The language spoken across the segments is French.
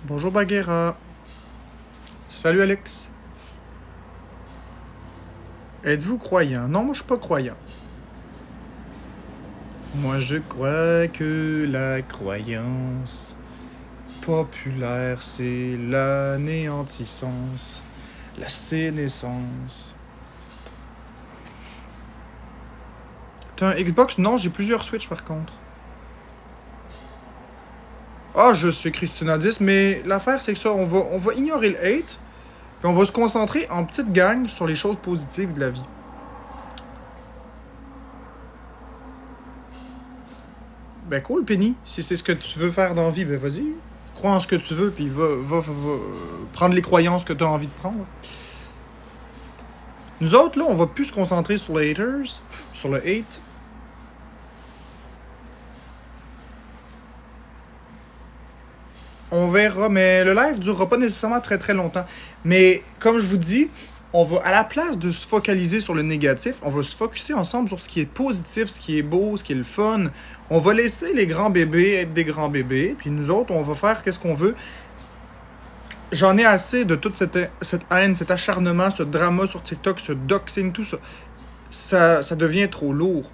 Bonjour Bagheera. Salut Alex. Êtes-vous croyant? Non, moi je suis pas croyant. Moi je crois que la croyance populaire c'est l'anéantissance, la sénescence. T'as un Xbox? Non, j'ai plusieurs Switch par contre. Ah, je suis Christina 10, mais l'affaire c'est que ça, on va ignorer le hate, puis on va se concentrer en petite gang sur les choses positives de la vie. Ben cool, Penny. Si c'est ce que tu veux faire dans la vie, ben vas-y. Crois en ce que tu veux, puis va prendre les croyances que tu as envie de prendre. Nous autres, là, on va plus se concentrer sur les haters, sur le hate. On verra, mais le live durera pas nécessairement très très longtemps. Mais comme je vous dis, on va, à la place de se focaliser sur le négatif, on va se focuser ensemble sur ce qui est positif, ce qui est beau, ce qui est le fun. On va laisser les grands bébés être des grands bébés, puis nous autres, on va faire qu'est-ce qu'on veut. J'en ai assez de toute cette haine, cet acharnement, ce drama sur TikTok, ce doxing, tout ça. Ça devient trop lourd.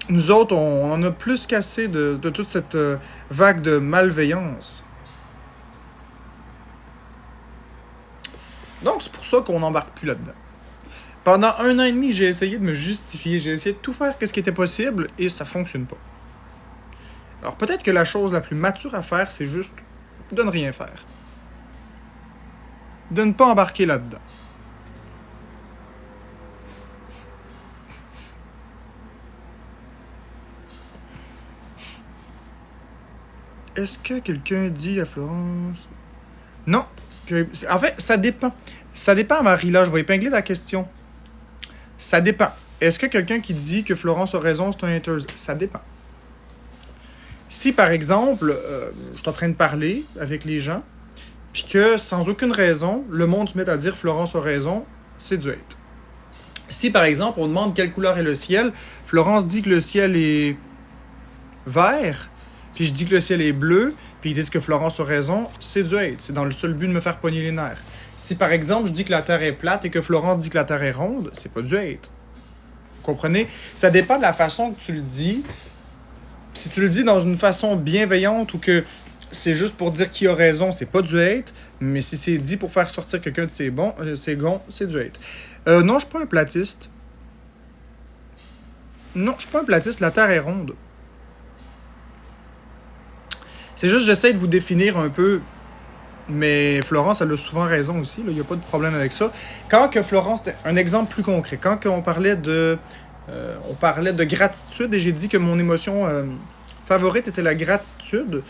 Nous autres, on en a plus qu'assez de toute cette vague de malveillance. Donc, c'est pour ça qu'on n'embarque plus là-dedans. Pendant 1 an et demi, j'ai essayé de me justifier, j'ai essayé de tout faire ce qui était possible et ça fonctionne pas. Alors, peut-être que la chose la plus mature à faire, c'est juste de ne rien faire. De ne pas embarquer là-dedans. Est-ce que quelqu'un dit à Florence... Non. En fait, ça dépend. Ça dépend, Marie, là, je vais épingler la question. Ça dépend. Est-ce que quelqu'un qui dit que Florence a raison, c'est un hater? Ça dépend. Si, par exemple, je suis en train de parler avec les gens, puis que, sans aucune raison, le monde se met à dire Florence a raison, c'est du hate. Si, par exemple, on demande quelle couleur est le ciel, Florence dit que le ciel est vert, puis je dis que le ciel est bleu, puis ils disent que Florence a raison, c'est du hate. C'est dans le seul but de me faire pogner les nerfs. Si par exemple je dis que la Terre est plate et que Florence dit que la Terre est ronde, c'est pas du hate. Vous comprenez? Ça dépend de la façon que tu le dis. Si tu le dis dans une façon bienveillante ou que c'est juste pour dire qui a raison, c'est pas du hate. Mais si c'est dit pour faire sortir quelqu'un de ses gonds, c'est du hate. Non, je suis pas un platiste. Non, je suis pas un platiste, la Terre est ronde. C'est juste, j'essaie de vous définir un peu, mais Florence, elle a souvent raison aussi, il n'y a pas de problème avec ça. Quand que Florence, un exemple plus concret, quand on parlait de gratitude et j'ai dit que mon émotion favorite était la gratitude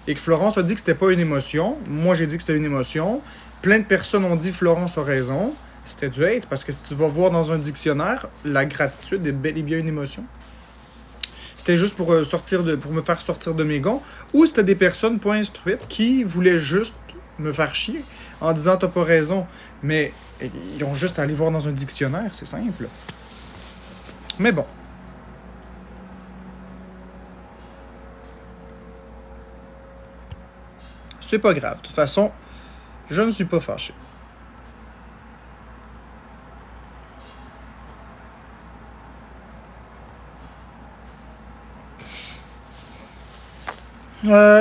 et que Florence a dit que c'était pas une émotion, moi j'ai dit que c'était une émotion, plein de personnes ont dit Florence a raison, c'était du hate parce que si tu vas voir dans un dictionnaire, la gratitude est bel et bien une émotion. C'était juste pour me faire sortir de mes gonds, ou c'était des personnes pas instruites qui voulaient juste me faire chier en disant t'as pas raison, mais ils ont juste à aller voir dans un dictionnaire, c'est simple. Mais bon. C'est pas grave, de toute façon, je ne suis pas fâché.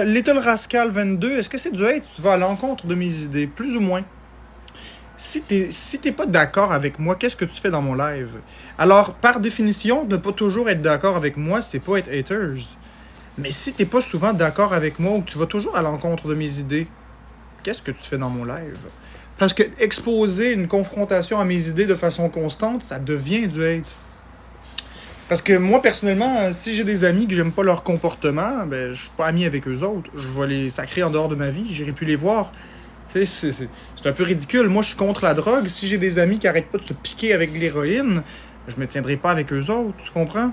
Little Rascal 22, est-ce que c'est du hate? Tu vas à l'encontre de mes idées, plus ou moins. Si t'es pas d'accord avec moi, qu'est-ce que tu fais dans mon live? Alors, par définition, ne pas toujours être d'accord avec moi, c'est pas être haters. Mais si t'es pas souvent d'accord avec moi ou que tu vas toujours à l'encontre de mes idées, qu'est-ce que tu fais dans mon live? Parce que exposer une confrontation à mes idées de façon constante, ça devient du hate. Parce que moi, personnellement, si j'ai des amis que j'aime pas leur comportement, ben, je suis pas ami avec eux autres. Je vais les sacrer en dehors de ma vie, j'irai plus les voir. C'est un peu ridicule. Moi, je suis contre la drogue. Si j'ai des amis qui arrêtent pas de se piquer avec de l'héroïne, je me tiendrai pas avec eux autres, tu comprends?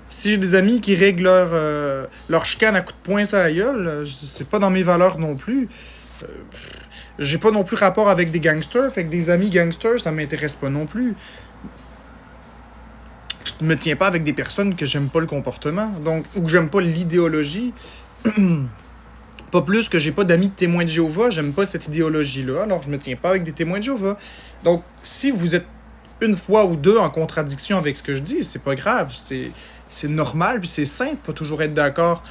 Si j'ai des amis qui règlent leur chicane à coups de poing sur la gueule, c'est pas dans mes valeurs non plus. Euh, j'ai pas non plus rapport avec des gangsters, fait que des amis gangsters, ça m'intéresse pas non plus. je me tiens pas avec des personnes que j'aime pas le comportement, donc, ou que j'aime pas l'idéologie. Pas plus que j'ai pas d'amis témoins de Jéhovah, j'aime pas cette idéologie-là, alors je me tiens pas avec des témoins de Jéhovah. Donc, si vous êtes une fois ou deux en contradiction avec ce que je dis, c'est pas grave, c'est normal, puis c'est sain de pas toujours être d'accord.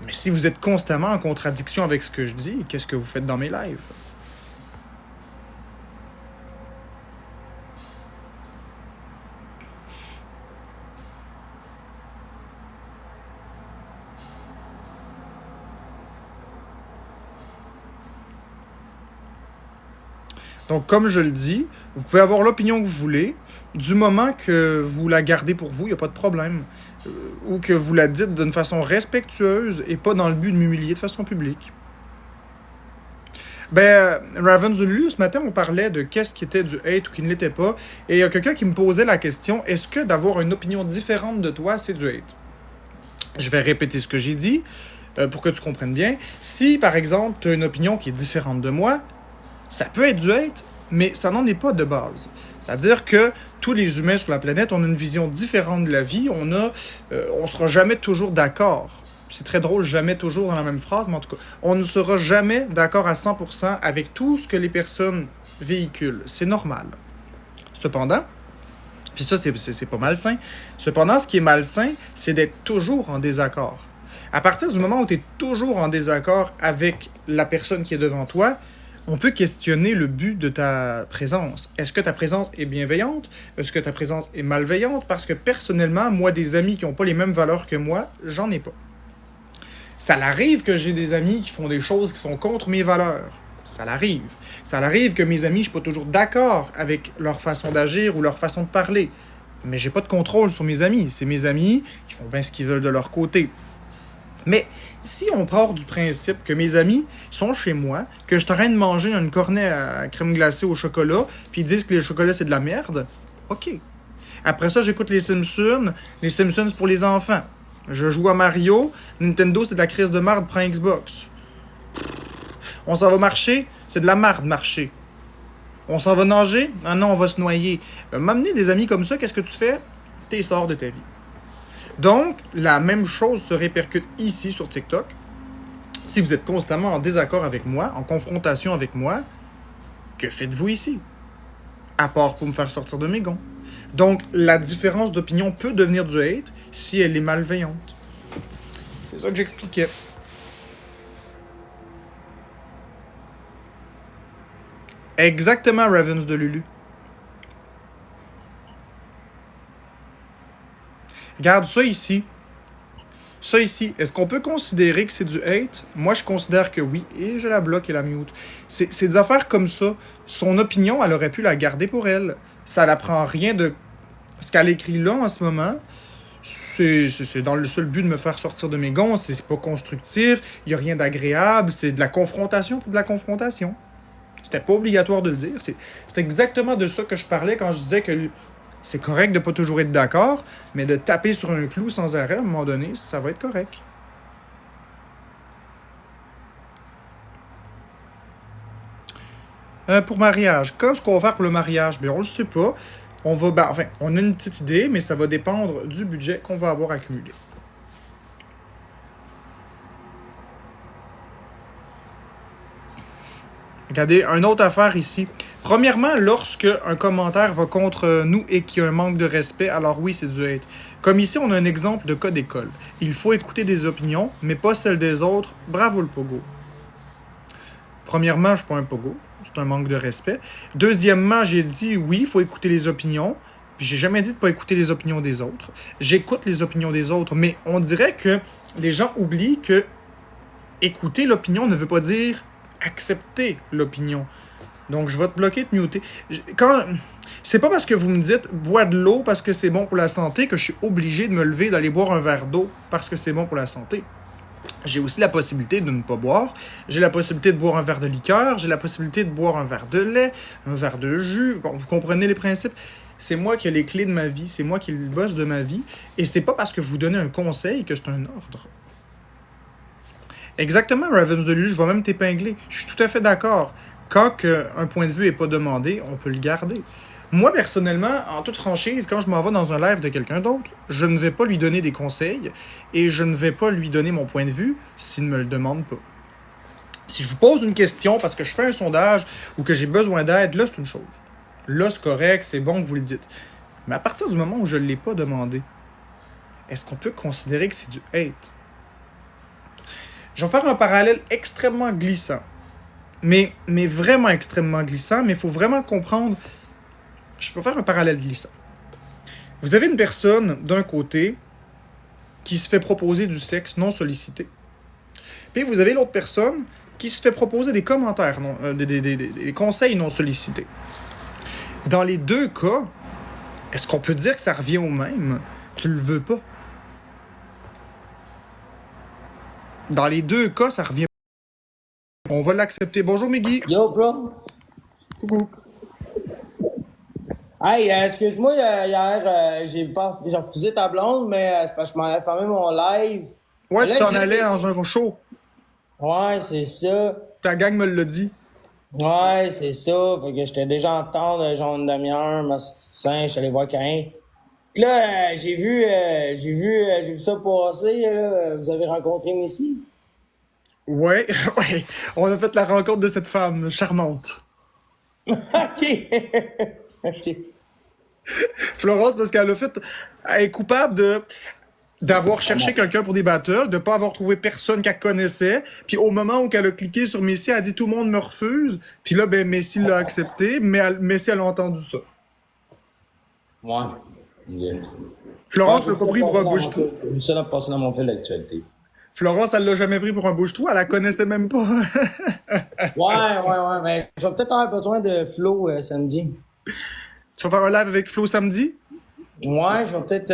Mais si vous êtes constamment en contradiction avec ce que je dis, qu'est-ce que vous faites dans mes lives? Donc, comme je le dis, vous pouvez avoir l'opinion que vous voulez, du moment que vous la gardez pour vous, il n'y a pas de problème. Ou que vous la dites d'une façon respectueuse et pas dans le but de m'humilier de façon publique. Ben, Ravens de Lulu, ce matin, on parlait de qu'est-ce qui était du hate ou qui ne l'était pas. Et il y a quelqu'un qui me posait la question, est-ce que d'avoir une opinion différente de toi, c'est du hate? Je vais répéter ce que j'ai dit pour que tu comprennes bien. Si, par exemple, tu as une opinion qui est différente de moi, ça peut être du hate, mais ça n'en est pas de base. C'est-à-dire que tous les humains sur la planète ont une vision différente de la vie. On sera jamais toujours d'accord. C'est très drôle, jamais toujours dans la même phrase, mais en tout cas, on ne sera jamais d'accord à 100% avec tout ce que les personnes véhiculent. C'est normal. Cependant, puis ça, c'est pas malsain. Cependant, ce qui est malsain, c'est d'être toujours en désaccord. À partir du moment où tu es toujours en désaccord avec la personne qui est devant toi, on peut questionner le but de ta présence. Est-ce que ta présence est bienveillante? Est-ce que ta présence est malveillante? Parce que personnellement, moi, des amis qui n'ont pas les mêmes valeurs que moi, j'en ai pas. Ça l'arrive que j'ai des amis qui font des choses qui sont contre mes valeurs. Ça l'arrive. Ça l'arrive que mes amis, je suis pas toujours d'accord avec leur façon d'agir ou leur façon de parler. Mais j'ai pas de contrôle sur mes amis. C'est mes amis qui font bien ce qu'ils veulent de leur côté. Mais si on part du principe que mes amis sont chez moi, que je suis en train de manger une cornet à crème glacée au chocolat, puis ils disent que le chocolat c'est de la merde, ok. Après ça, j'écoute les Simpsons. Les Simpsons c'est pour les enfants. Je joue à Mario. Nintendo c'est de la crise de marde, prends Xbox. On s'en va marcher, c'est de la marde marcher. On s'en va nager, ah non, on va se noyer. M'amener des amis comme ça, qu'est-ce que tu fais? T'es sort de ta vie. Donc, la même chose se répercute ici sur TikTok. Si vous êtes constamment en désaccord avec moi, en confrontation avec moi, que faites-vous ici? À part pour me faire sortir de mes gonds. Donc, la différence d'opinion peut devenir du hate si elle est malveillante. C'est ça que j'expliquais. Exactement, Ravens de Lulu. Regarde ça ici. Ça ici, est-ce qu'on peut considérer que c'est du hate? Moi, je considère que oui, et je la bloque et la mute. C'est des affaires comme ça. Son opinion, elle aurait pu la garder pour elle. Ça n'apprend rien de ce qu'elle écrit là en ce moment. C'est dans le seul but de me faire sortir de mes gonds. C'est pas constructif. Il n'y a rien d'agréable. C'est de la confrontation pour de la confrontation. C'était pas obligatoire de le dire. C'est exactement de ça que je parlais quand je disais que c'est correct de pas toujours être d'accord, mais de taper sur un clou sans arrêt, à un moment donné, ça va être correct. Pour mariage, qu'est-ce qu'on va faire pour le mariage? Bien, on le sait pas. On a une petite idée, mais ça va dépendre du budget qu'on va avoir accumulé. Regardez, une autre affaire ici. Premièrement, lorsque un commentaire va contre nous et qu'il y a un manque de respect, alors oui, c'est du hate. Comme ici, on a un exemple de cas d'école. Il faut écouter des opinions, mais pas celles des autres. Bravo le pogo. Premièrement, je suis pas un pogo. C'est un manque de respect. Deuxièmement, j'ai dit oui, il faut écouter les opinions. Puis j'ai jamais dit de pas écouter les opinions des autres. J'écoute les opinions des autres, mais on dirait que les gens oublient que écouter l'opinion ne veut pas dire accepter l'opinion. Donc, je vais te bloquer, te muter. C'est pas parce que vous me dites bois de l'eau parce que c'est bon pour la santé que je suis obligé de me lever, d'aller boire un verre d'eau parce que c'est bon pour la santé. J'ai aussi la possibilité de ne pas boire. J'ai la possibilité de boire un verre de liqueur. J'ai la possibilité de boire un verre de lait, un verre de jus. Bon, vous comprenez les principes. C'est moi qui ai les clés de ma vie. C'est moi qui ai le boss de ma vie. Et c'est pas parce que vous donnez un conseil que c'est un ordre. Exactement, Ravens de Lulu, je vais même t'épingler. Je suis tout à fait d'accord. Quand un point de vue n'est pas demandé, on peut le garder. Moi, personnellement, en toute franchise, quand je m'en vais dans un live de quelqu'un d'autre, je ne vais pas lui donner des conseils et je ne vais pas lui donner mon point de vue s'il ne me le demande pas. Si je vous pose une question parce que je fais un sondage ou que j'ai besoin d'aide, là, c'est une chose. Là, c'est correct, c'est bon que vous le dites. Mais à partir du moment où je ne l'ai pas demandé, est-ce qu'on peut considérer que c'est du hate? Je vais faire un parallèle extrêmement glissant. Mais vraiment extrêmement glissant, mais il faut vraiment comprendre. Je peux faire un parallèle glissant. Vous avez une personne, d'un côté, qui se fait proposer du sexe non sollicité. Puis vous avez l'autre personne qui se fait proposer des commentaires, des conseils non sollicités. Dans les deux cas, est-ce qu'on peut dire que ça revient au même? Tu le veux pas. Dans les deux cas, ça revient. On va l'accepter. Bonjour, Miggy. Yo, bro. Coucou. Hey, excuse-moi, hier, j'ai refusé ta blonde, mais c'est parce que je m'en ai fermé mon live. Ouais, Là, tu t'en allais dans un show. Ouais, c'est ça. Ta gang me l'a dit. Ouais, c'est ça. Fait que j'étais déjà en retard de genre une demi-heure, merci Toussaint, je suis allé voir Cain. Puis là, j'ai vu ça passer, là. Vous avez rencontré Missy? Ouais, ouais. On a fait la rencontre de cette femme charmante. OK. OK. Florence, parce qu'elle a fait. Elle est coupable d'avoir cherché quelqu'un pour des battles, de pas avoir trouvé personne qu'elle connaissait. Puis au moment où elle a cliqué sur Messi, elle a dit tout le monde me refuse. Puis là, ben Messi l'a accepté, mais Messi elle a entendu ça. Ouais. Yeah. Florence l'a pas pris pour un bouge-trou. Ça l'a passé dans mon fil d'actualité. Florence, elle l'a jamais pris pour un bouge-trou, elle la connaissait même pas. Ouais, mais je vais peut-être avoir besoin de Flo samedi. Tu vas faire un live avec Flo samedi? Ouais, je vais peut-être.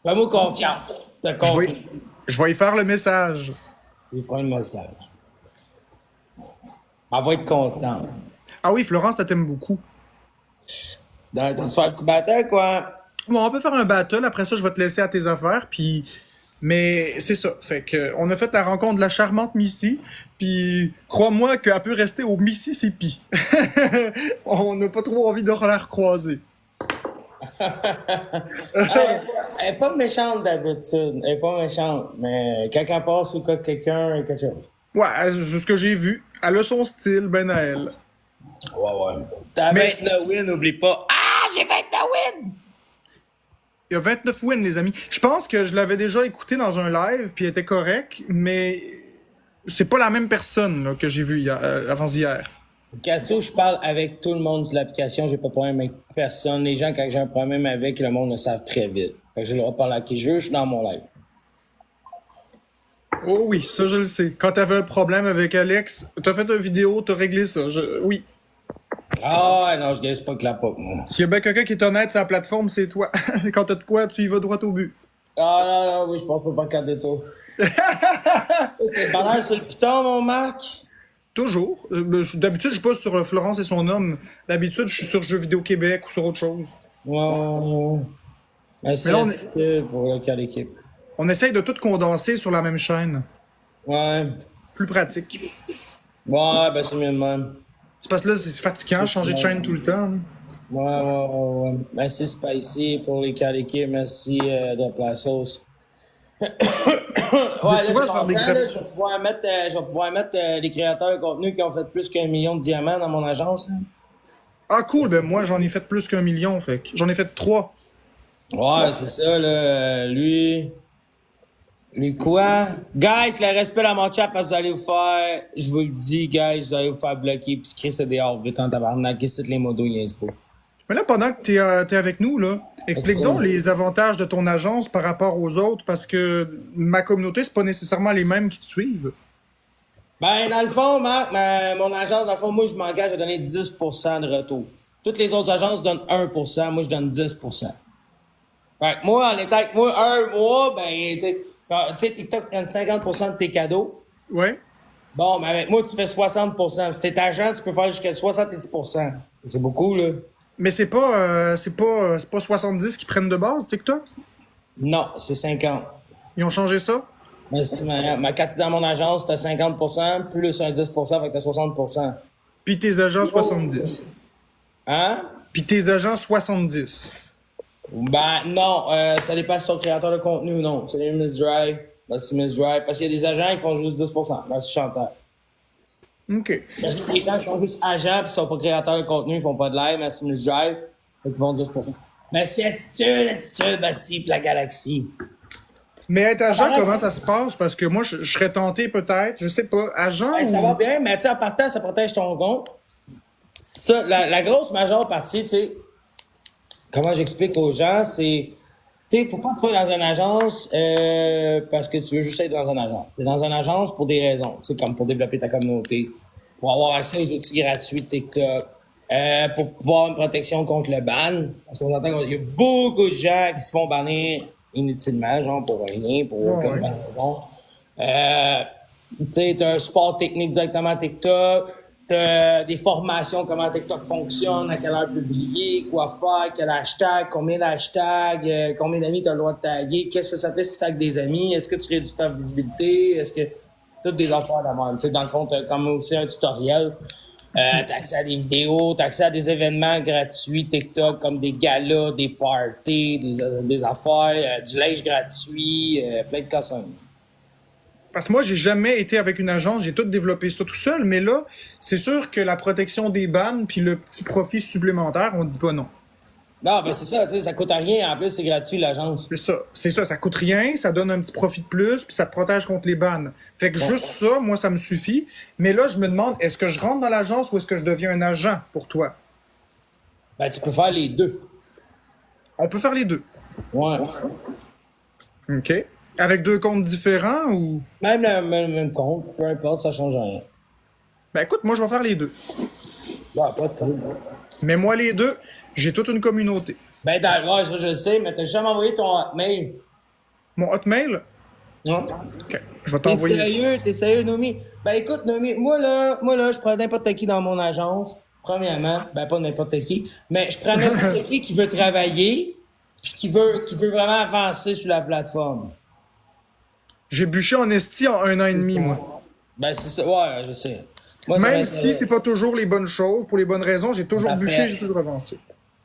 Fais-moi confiance. T'as compris. Je vais y faire le message. Il prend le message. Elle va être contente. Ah oui, Florence, elle t'aime beaucoup. Donc, tu vas faire un petit batteur, quoi. Bon, on peut faire un battle, après ça, je vais te laisser à tes affaires, puis... Mais c'est ça, fait que on a fait la rencontre de la charmante Missy, puis crois-moi qu'elle peut rester au Mississippi. On n'a pas trop envie de la recroiser. Elle est pas méchante d'habitude. Elle est pas méchante. Mais quand elle passe ou quand quelqu'un, quelque chose. Ouais, c'est ce que j'ai vu. Elle a son style, ben à elle. Ouais. T'as Mais- 29 wins, n'oublie pas. Ah, j'ai 29 wins! Il y a 29 wins, les amis. Je pense que je l'avais déjà écouté dans un live, puis elle était correct, mais c'est pas la même personne là, que j'ai vu avant hier. Casto, je parle avec tout le monde sur l'application, j'ai pas de problème avec personne. Les gens, quand j'ai un problème avec, le monde le savent très vite. Fait que j'ai le droit de parler à qui je veux, je suis dans mon live. Oh oui, ça je le sais. Quand t'avais un problème avec Alex, t'as fait une vidéo, t'as réglé ça. Oui. Ah non, je gagne pas que la pop, moi. S'il y a bien quelqu'un qui est honnête sur la plateforme, c'est toi. Quand t'as de quoi, tu y vas droit au but. Ah non, oui, je pense pas carte détour. C'est banal sur le piton, mon Mac. Toujours. D'habitude, je suis pas sur Florence et son homme. D'habitude, je suis sur Jeux vidéo Québec ou sur autre chose. Ouais. Mais c'est là, on attitude pour le cas d'équipe. On essaye de tout condenser sur la même chaîne. Ouais. Plus pratique. Ouais, ben c'est mieux de même. C'est parce que là, c'est fatigant, changer de chaîne tout le temps. Là. Ouais. Merci Spicy pour les cas d'équipe. Merci de la sauce. Ouais, là, Tu je vois, sur comprends, des là, je vais pouvoir mettre des créateurs de contenu qui ont fait plus qu'1 million de diamants dans mon agence. Là. Ah cool, ben moi j'en ai fait plus qu'1 million, fait que j'en ai fait 3. Ouais, c'est ça, là. Lui quoi? Guys, le respect dans mon chat, parce que vous allez vous faire, je vous le dis, guys, vous allez vous faire bloquer, puis Chris c'est dehors, vite en tabarnak, qu'est-ce que les modos, ils niaisent pas. Mais là, pendant que t'es avec nous, là, explique donc les avantages de ton agence par rapport aux autres, parce que ma communauté, c'est pas nécessairement les mêmes qui te suivent. Ben, dans le fond, Marc, mon agence, dans le fond, moi, je m'engage à donner 10% de retour. Toutes les autres agences donnent 1%, moi, je donne 10%. Fait que moi, en étant avec moi un mois, ben, tu sais, TikTok prend 50% de tes cadeaux. Ouais. Bon, mais avec moi, tu fais 60%. Si t'es agent, tu peux faire jusqu'à 70%. C'est beaucoup, là. Mais c'est pas 70 qui prennent de base, TikTok? Non, c'est 50. Ils ont changé ça? Mais si ma carte dans mon agence, t'as 50%, plus un 10%, fait que t'as 60%. Puis tes agents 70. Hein? Puis tes agents 70. Ben non, ça dépend si c'est un créateur de contenu ou non. C'est les Miss Drive, c'est Miss Drive. Parce qu'il y a des agents qui font juste 10%. Là, c'est chanteur. OK. Parce que les gens qui sont juste agents puis sont pas créateurs de contenu, ils font pas de live, mais c'est Miss Drive, donc ils font 10%. Mais c'est attitude, ben si, la galaxie. Mais être agent, comment ça se passe? Parce que moi, je serais tenté peut-être, je sais pas, agent Ouais, ça ou... va bien, mais tu sais, en partant, ça protège ton compte. Ça, la grosse majeure partie, tu sais, comment j'explique aux gens, c'est, tu sais, faut pas que tu sois dans une agence parce que tu veux juste être dans une agence. Tu es dans une agence pour des raisons, tu sais, comme pour développer ta communauté, pour avoir accès aux outils gratuits de TikTok, pour pouvoir une protection contre le ban. Parce qu'on entend qu'il y a beaucoup de gens qui se font bannir inutilement, genre pour rien, pour aucune bonne raison. Tu sais, t'as un support technique directement à TikTok, t'as des formations, comment TikTok fonctionne, à quelle heure publier, quoi faire, quel hashtag, combien d'hashtags, combien d'amis t'as le droit de taguer, qu'est-ce que ça fait si tu tagues des amis, est-ce que tu réduis ta visibilité, est-ce que... Toutes des affaires de même. Tu sais, dans le fond, t'as comme aussi un tutoriel. T'as accès à des vidéos, t'as accès à des événements gratuits TikTok comme des galas, des parties, des affaires, du linge gratuit, plein de cossins. Parce que moi, j'ai jamais été avec une agence, j'ai tout développé ça tout seul, mais là, c'est sûr que la protection des bannes puis le petit profit supplémentaire, on dit pas non. Non, ben c'est ça, tu sais, ça coûte rien. En plus, c'est gratuit, l'agence. C'est ça, ça coûte rien, ça donne un petit profit de plus, puis ça te protège contre les bannes. Fait que juste ça, moi, ça me suffit. Mais là, je me demande, est-ce que je rentre dans l'agence ou est-ce que je deviens un agent pour toi? Ben, tu peux faire les deux. On peut faire les deux. Ouais. OK. Avec deux comptes différents ou... Même le même compte, peu importe, ça change rien. Ben écoute, moi, je vais faire les deux. Ouais, pas de trouble. Mais moi, les deux, j'ai toute une communauté. Ben, ouais, ça, je le sais, mais t'as jamais envoyé ton mail. Mon hotmail? Non? OK. Je vais t'envoyer ça. T'es sérieux, Nomi? Ben, écoute, Nomi, moi, là, je prends n'importe qui dans mon agence. Premièrement, ben, pas n'importe qui, mais je prends n'importe qui veut travailler, puis qui veut vraiment avancer sur la plateforme. J'ai bûché en esti en 1 an et demi, moi. Ben, c'est ça, ouais, je sais. Moi, Même si c'est pas toujours les bonnes choses, pour les bonnes raisons, j'ai toujours Parfait. bûché, j'ai toujours avancé.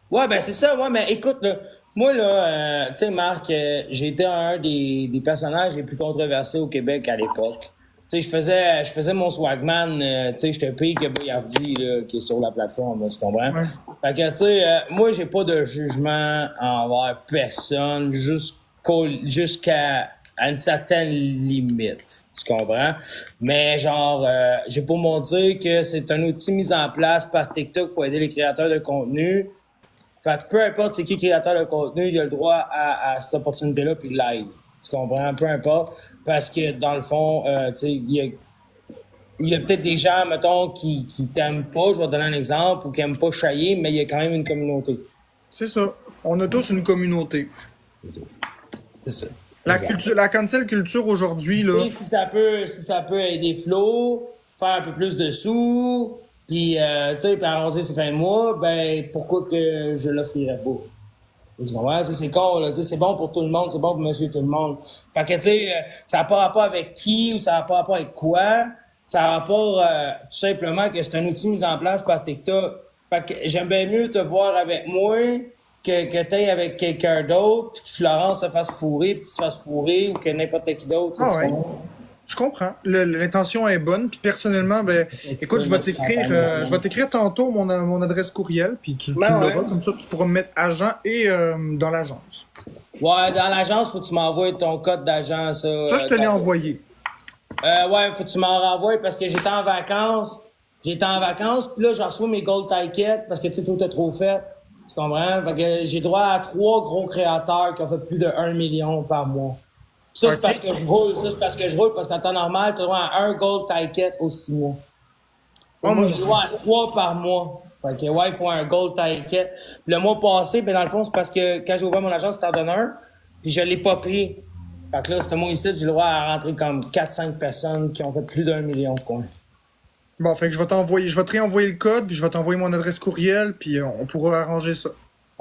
Ouais, ben c'est ça, ouais, mais écoute, là, moi, là, tu sais, Marc, j'ai été un des personnages les plus controversés au Québec à l'époque. Tu sais, je faisais mon swagman, tu sais, j'étais pire que Boyardi, là, qui est sur la plateforme, là, tu comprends? Ouais. Fait que, tu sais, moi, j'ai pas de jugement envers personne jusqu'à une certaine limite. Tu comprends? Mais genre, j'ai pas montré que c'est un outil mis en place par TikTok pour aider les créateurs de contenu. Fait que peu importe c'est qui créateur de contenu, il a le droit à cette opportunité-là puis il l'aide. Tu comprends? Peu importe. Parce que dans le fond, tu sais, il y a peut-être des gens, mettons, qui t'aiment pas, je vais te donner un exemple, ou qui aiment pas chailler, mais il y a quand même une communauté. C'est ça. On a tous une communauté. C'est ça. La cancel culture aujourd'hui, là. Et si ça peut aider Flo, faire un peu plus de sous, puis, tu sais, puis arrondir ses fins de mois, ben, pourquoi que je l'offrirais pas? Tu comprends? C'est con, là. Tu sais, c'est bon pour tout le monde, c'est bon pour monsieur tout le monde. Fait que, tu sais, ça n'a pas rapport avec qui ou ça n'a pas rapport avec quoi. Ça a rapport, tout simplement, que c'est un outil mis en place par TikTok. Fait que j'aime bien mieux te voir avec moi que t'ailles avec quelqu'un d'autre, puis que Florence se fasse fourrer, puis tu te fasses fourrer, ou que n'importe qui d'autre. Ah ouais. Je comprends. L'intention est bonne. Puis personnellement, ben, écoute, je vais t'écrire tantôt mon adresse courriel. Puis tu l'auras. Comme ça, tu pourras me mettre agent et dans l'agence. Ouais, dans l'agence, faut que tu m'envoies ton code d'agent, ça. Ça, je te l'ai envoyé. Ouais, faut que tu m'en renvoies parce que j'étais en vacances. Puis là, j'ai reçu mes gold tickets parce que, tu sais, tout est trop fait. Tu comprends? Fait que j'ai droit à 3 gros créateurs qui ont fait plus de 1 million par mois. Ça, c'est parce que je roule. Parce qu'en temps normal, tu as droit à un gold ticket aux 6 mois. Moi, j'ai droit à 3 par mois. Fait que, ouais, il faut un gold ticket. Puis le mois passé, ben, dans le fond, c'est parce que quand j'ai ouvert mon agence, c'était en donneur. Puis je l'ai pas pris. Fait que là, c'était moi ici, j'ai le droit à rentrer comme 4-5 personnes qui ont fait plus d'1 million, quoi. Bon, fait que je vais te réenvoyer le code, puis je vais t'envoyer mon adresse courriel, puis on pourra arranger ça.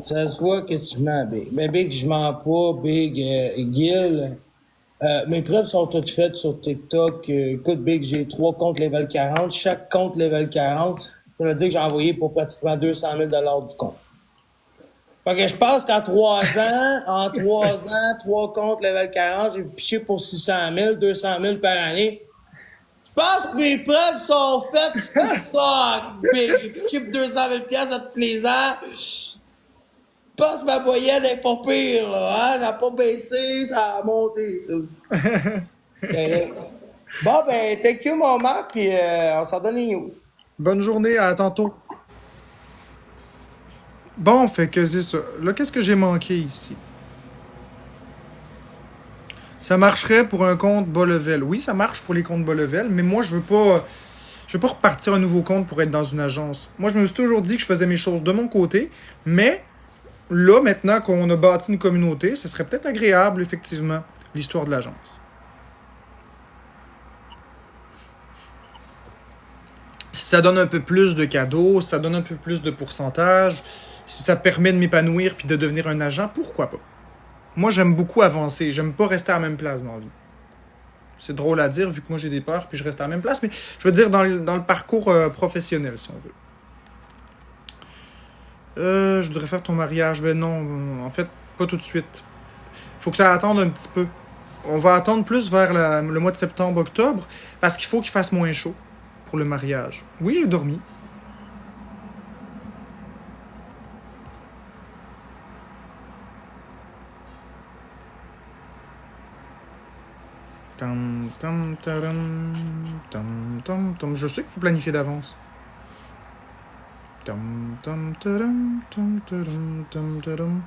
Ça se voit que tu mens, Big. Ben, Big, je mens pas, Big. Gil, mes preuves sont toutes faites sur TikTok. Écoute, Big, j'ai 3 comptes level 40. Chaque compte level 40, Ça veut dire que j'ai envoyé pour pratiquement 200 000 du compte. Fait que je pense qu'en 3 ans, 3 comptes level 40, j'ai piché pour 600 000, 200 000 par année. Je pense que mes preuves sont faites sur TikTok, big. J'ai piché pour 200 000 à tous les ans. Je pense que ma moyenne est pas pire, là, hein? Elle a pas baissé, ça a monté. Bon, ben, thank you, mon Marc, puis on s'en donne les news. Bonne journée, à tantôt. Bon, fait que c'est ça. Là, qu'est-ce que j'ai manqué ici? Ça marcherait pour un compte bas level. Oui, ça marche pour les comptes bas level, mais moi, je veux pas repartir un nouveau compte pour être dans une agence. Moi, je me suis toujours dit que je faisais mes choses de mon côté, mais là, maintenant qu'on a bâti une communauté, ce serait peut-être agréable, effectivement, l'histoire de l'agence. Si ça donne un peu plus de cadeaux, si ça donne un peu plus de pourcentage, si ça permet de m'épanouir puis de devenir un agent, pourquoi pas? Moi, j'aime beaucoup avancer. J'aime pas rester à la même place dans la vie. C'est drôle à dire vu que moi j'ai des peurs puis je reste à la même place, mais je veux dire dans le parcours professionnel, si on veut. Je voudrais faire ton mariage. Ben non, en fait, pas tout de suite. Faut que ça attende un petit peu. On va attendre plus vers le mois de septembre-octobre parce qu'il faut qu'il fasse moins chaud pour le mariage. Oui, j'ai dormi. Tam, tam, taram, tam, tam, tam. Je sais qu'il faut planifier d'avance. Tam, tam, taram, tam, taram, tam, taram.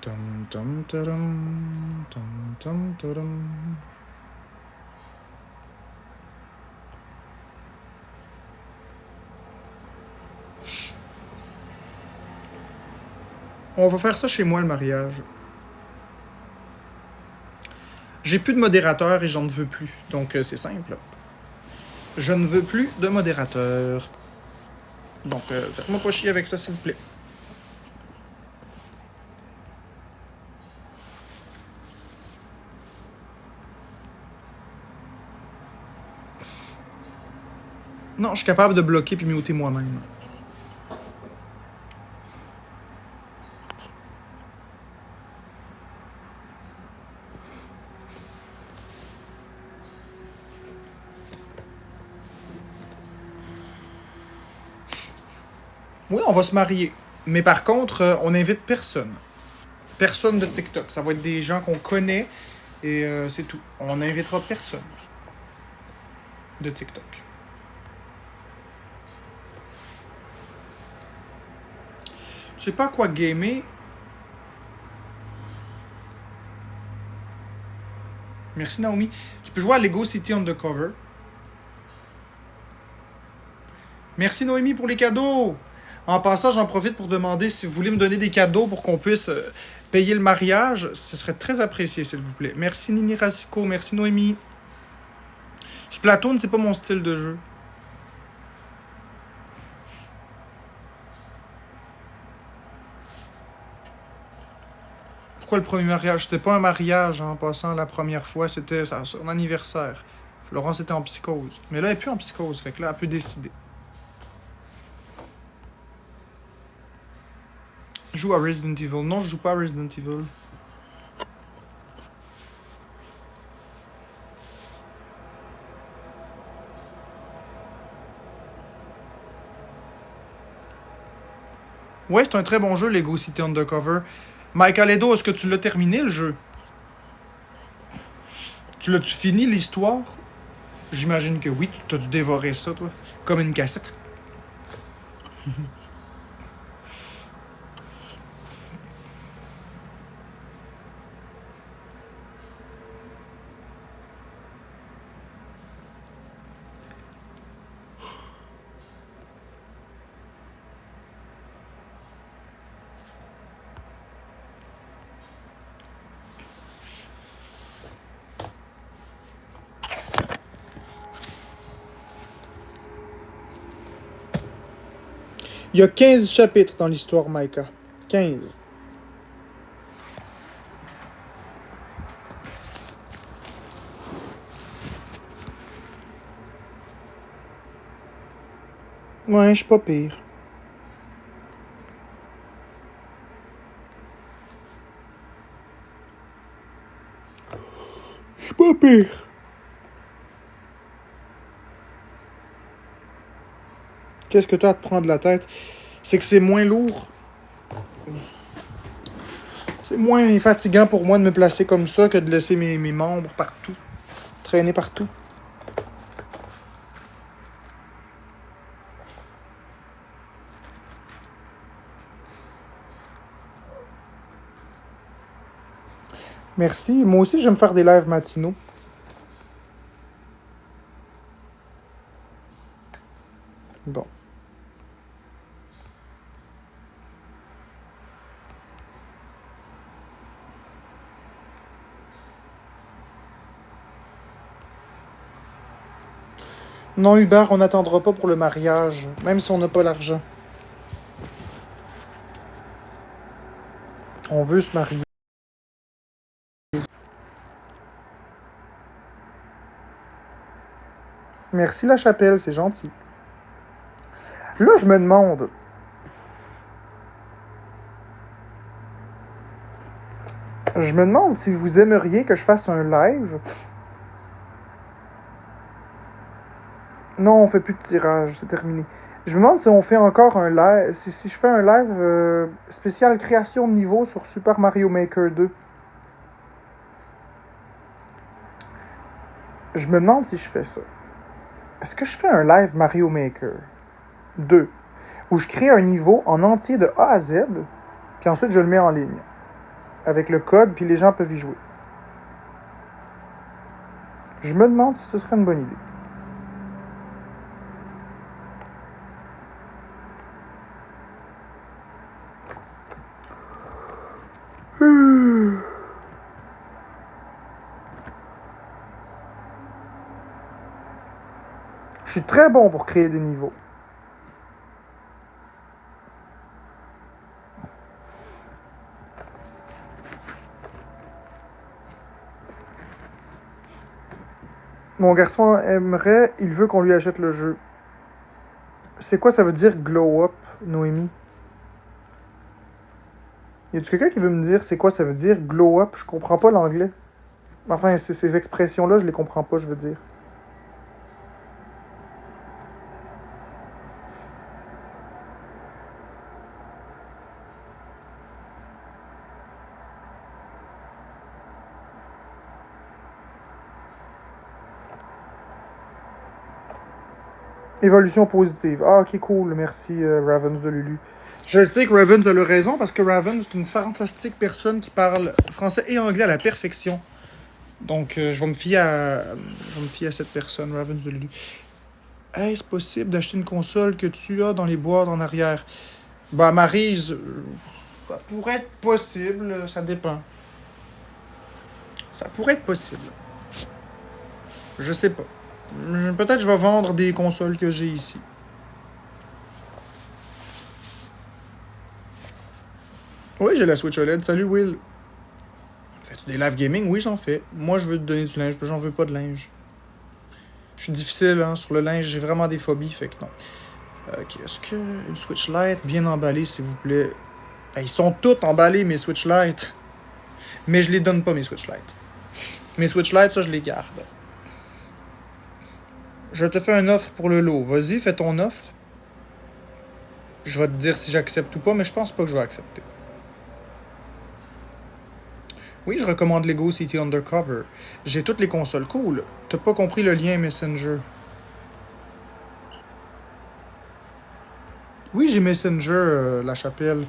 Tam, tam, taram, tam, tam, taram. On va faire ça chez moi, le mariage. J'ai plus de modérateur et j'en veux plus. Donc, c'est simple. Je ne veux plus de modérateur. Donc, faites-moi pas chier avec ça, s'il vous plaît. Non, je suis capable de bloquer puis muter moi-même. Oui, on va se marier. Mais par contre, on n'invite personne. Personne de TikTok. Ça va être des gens qu'on connaît et c'est tout. On n'invitera personne de TikTok. Tu sais pas quoi gamer? Merci Naomi. Tu peux jouer à Lego City Undercover. Merci Noémie pour les cadeaux. En passant, j'en profite pour demander si vous voulez me donner des cadeaux pour qu'on puisse payer le mariage. Ce serait très apprécié, s'il vous plaît. Merci Nini Rasico, merci Noémie. Splatoon, c'est pas mon style de jeu. Pourquoi le premier mariage? C'était pas un mariage en passant la première fois, c'était son anniversaire. Laurence était en psychose. Mais là, elle est plus en psychose, fait que là, elle peut décider. Joue à Resident Evil. Non, je joue pas à Resident Evil. Ouais, c'est un très bon jeu, Lego City Undercover. Michael Edo, est-ce que tu l'as terminé, le jeu? Tu fini, l'histoire? J'imagine que oui, tu as dû dévorer ça, toi. Comme une cassette. Il y a 15 chapitres dans l'histoire, Maïka. 15. Ouais, je suis pas pire. Je suis pas pire. Qu'est-ce que t'as à te prendre la tête? C'est que c'est moins lourd. C'est moins fatigant pour moi de me placer comme ça que de laisser mes membres partout. Traîner partout. Merci. Moi aussi, j'aime faire des lives matinaux. Bon. Non, Hubert, on n'attendra pas pour le mariage, même si on n'a pas l'argent. On veut se marier. Merci la chapelle, c'est gentil. Là, je me demande. Je me demande si vous aimeriez que je fasse un live. Non, on fait plus de tirage, c'est terminé. Je me demande si on fait encore un live. Si je fais un live spécial création de niveau sur Super Mario Maker 2. Je me demande si je fais ça. Est-ce que je fais un live Mario Maker 2 où je crée un niveau en entier de A à Z, puis ensuite je le mets en ligne avec le code, puis les gens peuvent y jouer. Je me demande si ce serait une bonne idée. Je suis très bon pour créer des niveaux. Mon garçon aimerait, il veut qu'on lui achète le jeu. C'est quoi ça veut dire glow up, Noémie? Y a-tu quelqu'un qui veut me dire c'est quoi ça veut dire glow up? Je comprends pas l'anglais. Enfin, ces expressions-là, je les comprends pas, je veux dire. Évolution positive. Ah, ok, cool. Merci, Ravens de Lulu. Je sais que Ravens a le raison parce que Ravens est une fantastique personne qui parle français et anglais à la perfection. Donc, je vais me fier à cette personne, Ravens de Lulu. Est-ce possible d'acheter une console que tu as dans les boîtes en arrière? Bah, Maryse, ça pourrait être possible, ça dépend. Ça pourrait être possible. Je sais pas. Peut-être que je vais vendre des consoles que j'ai ici. Oui, j'ai la Switch OLED. Salut, Will. Fais-tu des live gaming? Oui, j'en fais. Moi, je veux te donner du linge, j'en veux pas de linge. Je suis difficile, hein, sur le linge. J'ai vraiment des phobies, fait que non. Ok, est-ce que une Switch Lite bien emballée, s'il vous plaît? Ils sont tous emballés, mes Switch Lite. Mais je les donne pas, mes Switch Lite. Mes Switch Lite, ça, je les garde. Je te fais une offre pour le lot. Vas-y, fais ton offre. Je vais te dire si j'accepte ou pas, mais je pense pas que je vais accepter. Oui, je recommande Lego City Undercover. J'ai toutes les consoles. Cool. T'as pas compris le lien Messenger. Oui, j'ai Messenger, la chapelle.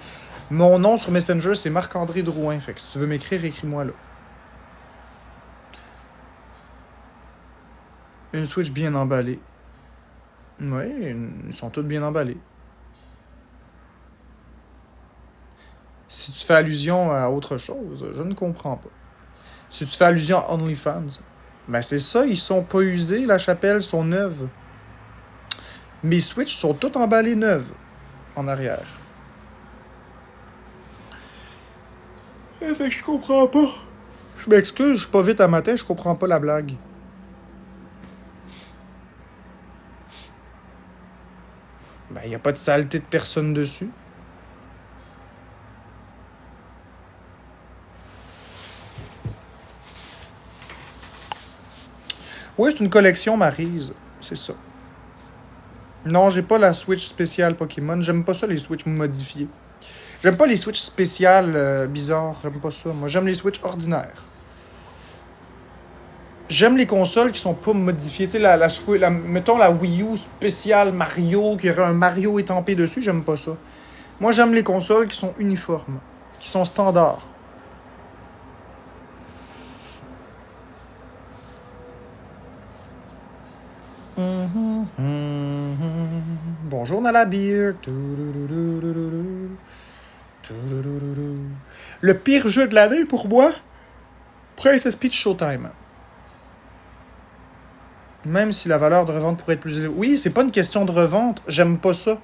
Mon nom sur Messenger, c'est Marc-André Drouin. Fait que si tu veux m'écrire, écris-moi là. Une Switch bien emballée. Oui, ils sont toutes bien emballés. Si tu fais allusion à autre chose, je ne comprends pas. Si tu fais allusion à OnlyFans, ben c'est ça, ils sont pas usés, la chapelle, sont neuves. Mes Switch sont toutes emballées neuves, en arrière. Fait que je comprends pas. Je m'excuse, je suis pas vite à matin, je comprends pas la blague. Ben, Ben, y a pas de saleté de personne dessus. Oui, c'est une collection Maryse. C'est ça. Non, j'ai pas la Switch spéciale Pokémon. J'aime pas ça, les Switch modifiés. J'aime pas les Switch spéciales bizarres. J'aime pas ça. Moi, j'aime les Switch ordinaires. J'aime les consoles qui sont pas modifiées. Tu sais, mettons la Wii U spéciale Mario, qui aurait un Mario étampé dessus. J'aime pas ça. Moi, j'aime les consoles qui sont uniformes, qui sont standards. Bonjour Nalabir. Le pire jeu de l'année pour moi, Princess Peach Showtime. Même si la valeur de revente pourrait être plus élevée. Oui, c'est pas une question de revente. J'aime pas ça.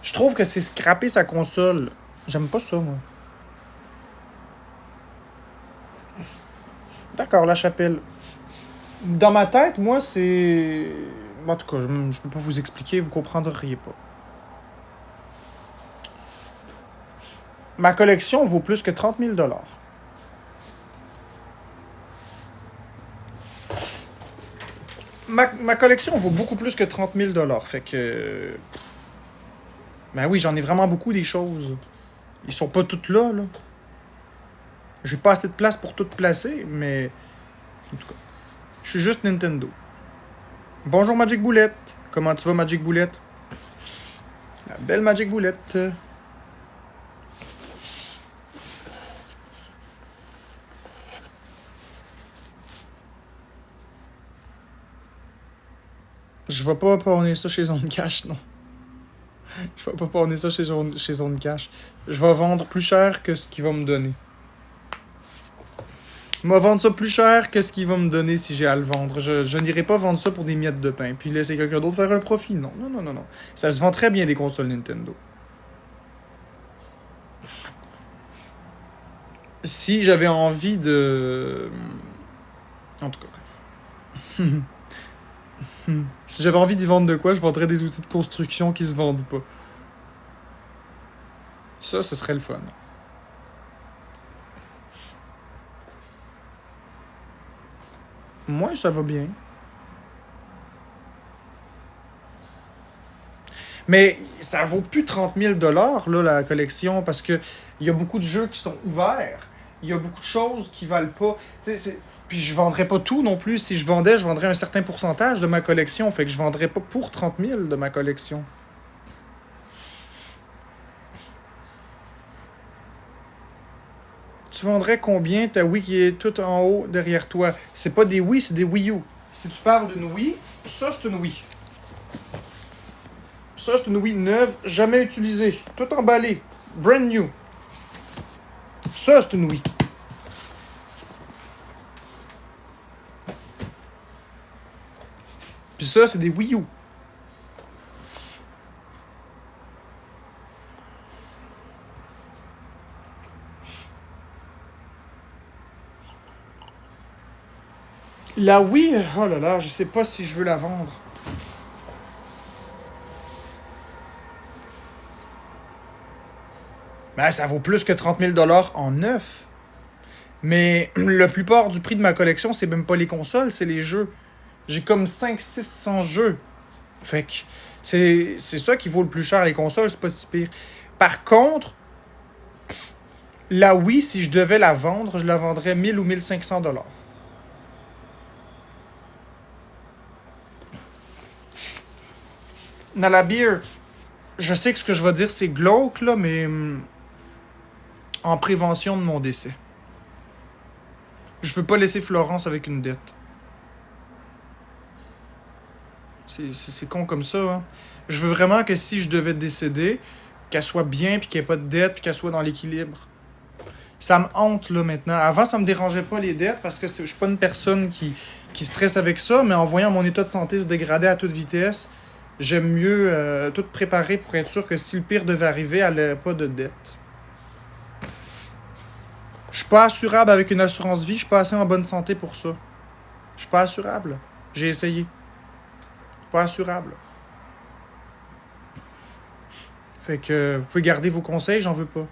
Je trouve que c'est scraper sa console. J'aime pas ça, moi. D'accord, la chapelle. Dans ma tête, moi, c'est... En tout cas, je peux pas vous expliquer, vous comprendriez pas. Ma collection vaut plus que 30 000 $. Ma collection vaut beaucoup plus que 30 000 $. Fait que... Ben oui, j'en ai vraiment beaucoup des choses. Ils sont pas toutes là, là. J'ai pas assez de place pour toutes placer, mais... En tout cas, je suis juste Nintendo. Bonjour Magic Boulette. Comment tu vas, Magic Boulette? La belle Magic Boulette. Je vais pas pawner ça chez Zone Cash, non. Je vais pas pawner ça chez Zone Cash. Je vais vendre plus cher que ce qu'il va me donner. Je vais vendre ça plus cher que ce qu'il va me donner si j'ai à le vendre. Je n'irai pas vendre ça pour des miettes de pain. Puis laisser quelqu'un d'autre faire un profit. Non, non, non, non, non. Ça se vend très bien des consoles Nintendo. Si j'avais envie de... En tout cas, si j'avais envie d'y vendre de quoi, je vendrais des outils de construction qui se vendent pas. Ça, ce serait le fun. Moi, ça va bien. Mais ça vaut plus 30 000 $, là, la collection, parce que il y a beaucoup de jeux qui sont ouverts. Il y a beaucoup de choses qui valent pas. Puis je vendrais pas tout non plus. Si je vendrais un certain pourcentage de ma collection. Fait que je vendrais pas pour 30 000 de ma collection. Tu vendrais combien ta Wii qui est tout en haut derrière toi? C'est pas des Wii, c'est des Wii U. Si tu parles d'une Wii, ça c'est une Wii. Ça c'est une Wii neuve, jamais utilisée. Tout emballé. Brand new. Ça c'est une Wii. Puis ça, c'est des Wii U. La Wii, oh là là, je sais pas si je veux la vendre. Ben, ça vaut plus que 30 000 $ en neuf. Mais la plupart du prix de ma collection, c'est même pas les consoles, c'est les jeux. J'ai comme 500-600 jeux. Fait que c'est ça qui vaut le plus cher. Les consoles, c'est pas si pire. Par contre, la Wii, si je devais la vendre, je la vendrais 1000 ou 1500 $. Nalabir, je sais que ce que je vais dire, c'est glauque, là, mais en prévention de mon décès. Je veux pas laisser Florence avec une dette. C'est con comme ça, hein. Je veux vraiment que si je devais décéder, qu'elle soit bien, puis qu'il n'y ait pas de dette, puis qu'elle soit dans l'équilibre. Ça me hante, là, maintenant. Avant, ça me dérangeait pas les dettes, parce que je suis pas une personne qui stresse avec ça, mais en voyant mon état de santé se dégrader à toute vitesse, j'aime mieux tout préparer pour être sûr que si le pire devait arriver, elle n'aurait pas de dette. Je suis pas assurable avec une assurance vie, je suis pas assez en bonne santé pour ça. Je suis pas assurable. J'ai essayé. Pas assurable. Fait que vous pouvez garder vos conseils, j'en veux pas.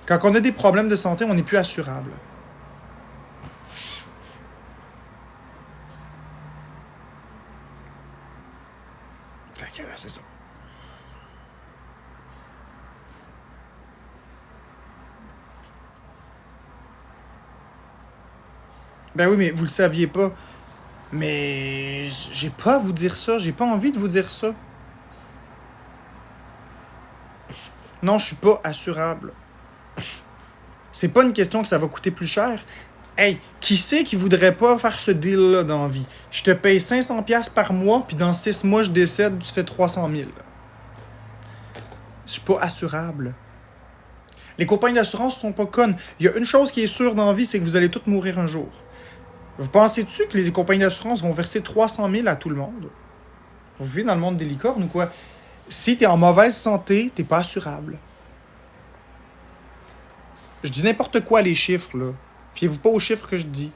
Quand on a des problèmes de santé, on n'est plus assurable. Fait que c'est ça. Ben oui, mais vous le saviez pas. Mais j'ai pas à vous dire ça. J'ai pas envie de vous dire ça. Non, je suis pas assurable. C'est pas une question que ça va coûter plus cher. Hey, qui c'est qui voudrait pas faire ce deal-là dans la vie? Je te paye 500$ par mois, puis dans 6 mois, je décède, tu fais 300 000. Je suis pas assurable. Les compagnies d'assurance sont pas connes. Il y a une chose qui est sûre dans la vie, c'est que vous allez tous mourir un jour. Vous pensez-tu que les compagnies d'assurance vont verser 300 000 à tout le monde? Vous vivez dans le monde des licornes ou quoi? Si t'es en mauvaise santé, t'es pas assurable. Je dis n'importe quoi, les chiffres, là. Fiez-vous pas aux chiffres que je dis.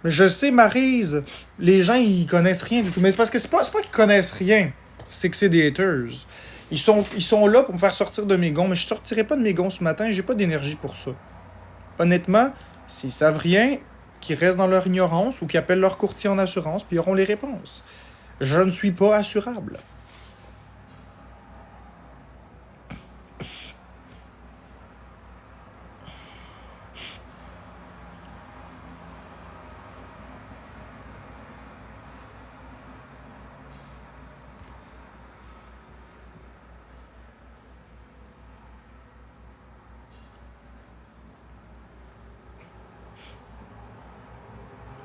Mais je sais, Maryse, les gens, ils connaissent rien du tout. Mais c'est parce que c'est pas qu'ils connaissent rien. C'est que c'est des haters. Ils sont là pour me faire sortir de mes gonds, mais je sortirai pas de mes gonds ce matin, j'ai pas d'énergie pour ça. Honnêtement, s'ils savent rien, qu'ils restent dans leur ignorance ou qu'ils appellent leur courtier en assurance, puis ils auront les réponses. Je ne suis pas assurable.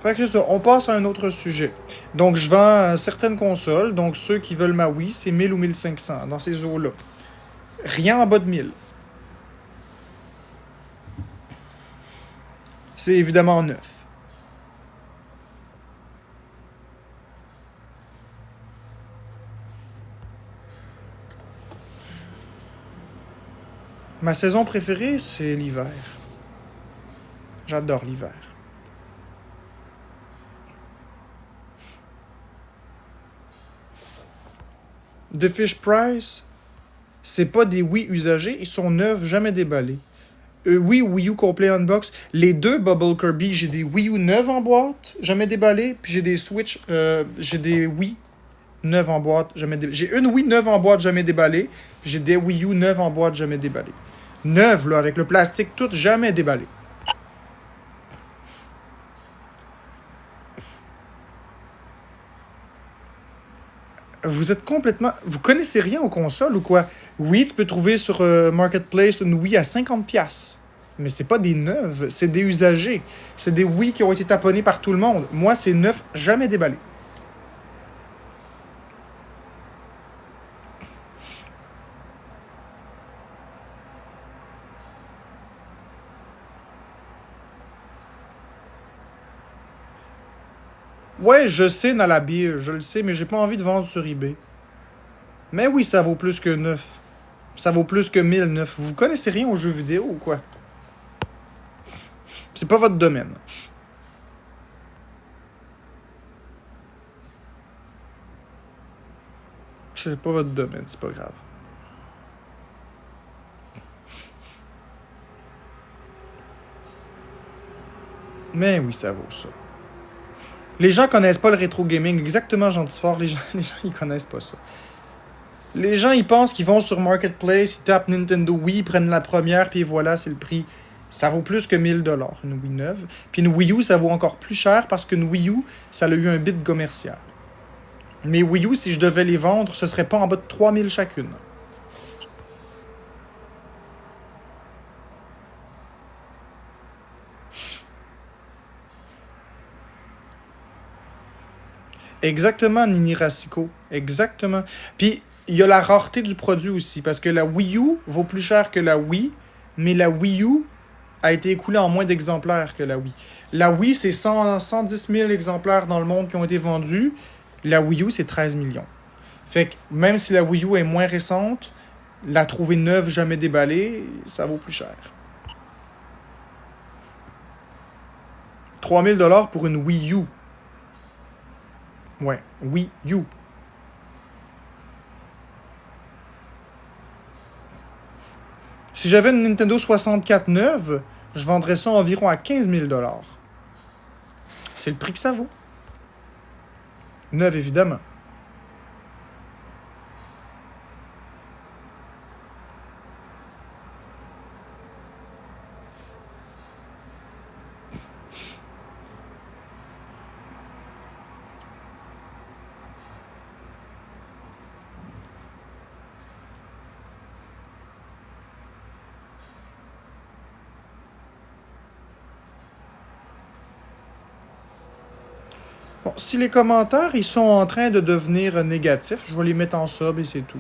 Fait que c'est ça, on passe à un autre sujet. Donc, je vends certaines consoles. Donc, ceux qui veulent ma Wii, c'est 1000 ou 1500 dans ces eaux-là. Rien en bas de 1000. C'est évidemment neuf. Ma saison préférée, c'est l'hiver. J'adore l'hiver. The Fish Price, c'est pas des Wii usagés, ils sont neufs, jamais déballés. Wii ou Wii U complet unbox. Les deux Bubble Kirby, j'ai des Wii U neufs en boîte, jamais déballés, puis j'ai des Switch, j'ai des Wii neufs en boîte, jamais déballés. J'ai une Wii neuve en boîte, jamais déballée, puis j'ai des Wii U neufs en boîte, jamais déballés. Neuves, là, avec le plastique tout, jamais déballé. Vous êtes complètement... Vous connaissez rien aux consoles ou quoi? Oui, tu peux trouver sur Marketplace une Wii à 50$. Mais c'est pas des neuves, c'est des usagers. C'est des Wii qui ont été taponnés par tout le monde. Moi, c'est neuf, jamais déballé. Ouais, je sais, dans la bière, je le sais, mais j'ai pas envie de vendre sur eBay. Mais oui, ça vaut plus que neuf. Ça vaut plus que 1009. Vous connaissez rien aux jeux vidéo ou quoi? C'est pas votre domaine. C'est pas votre domaine, c'est pas grave. Mais oui, ça vaut ça. Les gens connaissent pas le rétro gaming. Exactement, Jean Fort, les gens ils connaissent pas ça. Les gens, ils pensent qu'ils vont sur Marketplace, ils tapent Nintendo Wii, ils prennent la première, puis voilà, c'est le prix. Ça vaut plus que 1000$, une Wii neuve. Puis une Wii U, ça vaut encore plus cher parce qu'une Wii U, ça a eu un bit commercial. Mais Wii U, si je devais les vendre, ce serait pas en bas de 3000 chacune. Exactement, Nini Racicot. Exactement. Puis, il y a la rareté du produit aussi, parce que la Wii U vaut plus cher que la Wii, mais la Wii U a été écoulée en moins d'exemplaires que la Wii. La Wii, c'est 110 000 exemplaires dans le monde qui ont été vendus. La Wii U, c'est 13 millions. Fait que même si la Wii U est moins récente, la trouver neuve, jamais déballée, ça vaut plus cher. 3 000 $ pour une Wii U. Ouais, Wii U. Si j'avais une Nintendo 64 neuve, je vendrais ça environ à 15 000 $. C'est le prix que ça vaut. Neuve, évidemment. Bon, si les commentaires ils sont en train de devenir négatifs, je vais les mettre en sub et c'est tout.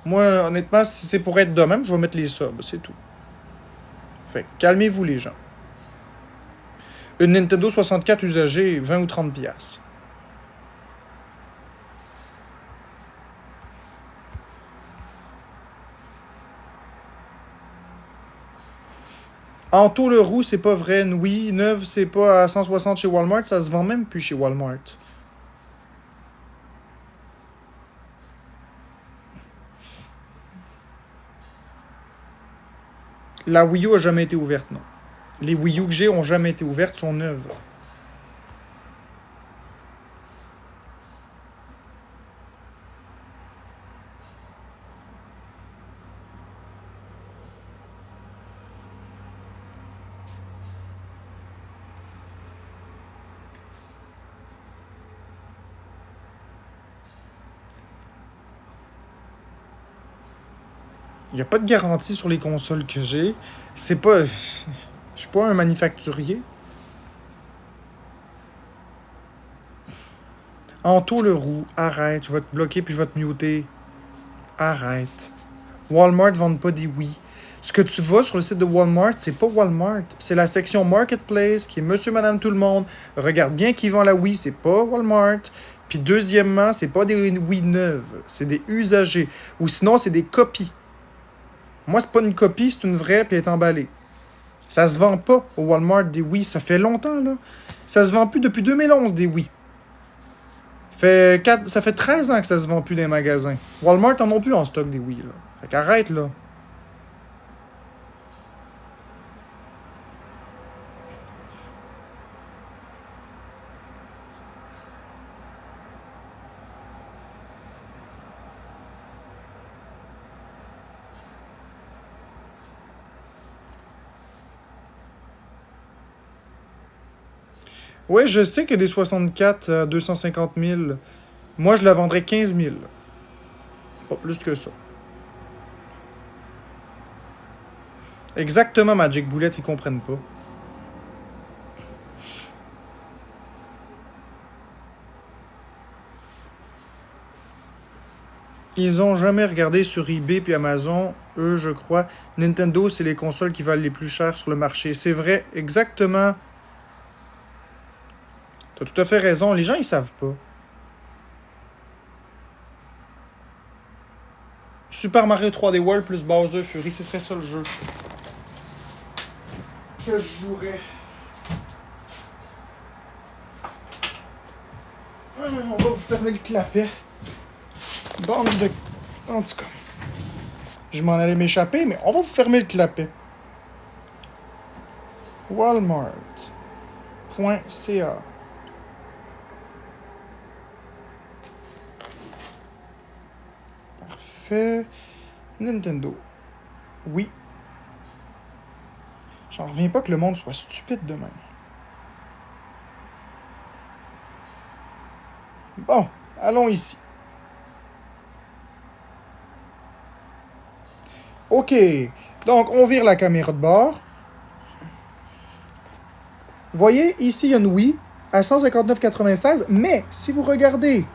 Moi, honnêtement, si c'est pour être de même, je vais mettre les subs, c'est tout. Fait calmez-vous les gens. Une Nintendo 64 usagée, 20 ou 30 piastres. Anto le roux, c'est pas vrai. Oui, neuve, c'est pas à 160 chez Walmart. Ça se vend même plus chez Walmart. La Wii U a jamais été ouverte, non. Les Wii U que j'ai ont jamais été ouvertes, sont neuves. Il n'y a pas de garantie sur les consoles que j'ai. C'est pas... Je suis pas un manufacturier. Anto le roux, arrête. Je vais te bloquer puis je vais te muter. Arrête. Walmart ne vend pas des Wii. Ce que tu vois sur le site de Walmart, c'est pas Walmart. C'est la section Marketplace qui est Monsieur, Madame, tout le monde. Regarde bien qui vend la Wii, c'est pas Walmart. Puis deuxièmement, c'est pas des Wii neuves. C'est des usagers. Ou sinon, c'est des copies. Moi, c'est pas une copie, c'est une vraie, puis elle est emballée. Ça se vend pas au Walmart des Wii. Ça fait longtemps, là. Ça se vend plus depuis 2011, des Wii. Ça fait 13 ans que ça se vend plus dans les magasins. Walmart en ont plus en stock des Wii, là. Fait qu'arrête, là. Ouais, je sais que des 64 à 250 000, moi, je la vendrais 15 000. Pas plus que ça. Exactement, Magic Bullet, ils comprennent pas. Ils ont jamais regardé sur eBay puis Amazon. Eux, je crois, Nintendo, c'est les consoles qui valent les plus chères sur le marché. C'est vrai, exactement. T'as tout à fait raison. Les gens, ils savent pas. Super Mario 3D World plus Bowser Fury, ce serait ça le jeu que je jouerais. On va vous fermer le clapet. Bande de... En tout cas. Je m'en allais m'échapper, mais on va vous fermer le clapet. Walmart.ca Parfait. Nintendo. Oui. J'en reviens pas que le monde soit stupide de même. Bon, allons ici. OK. Donc, on vire la caméra de bord. Vous voyez, ici, il y a une Wii à 159,96. Mais, si vous regardez,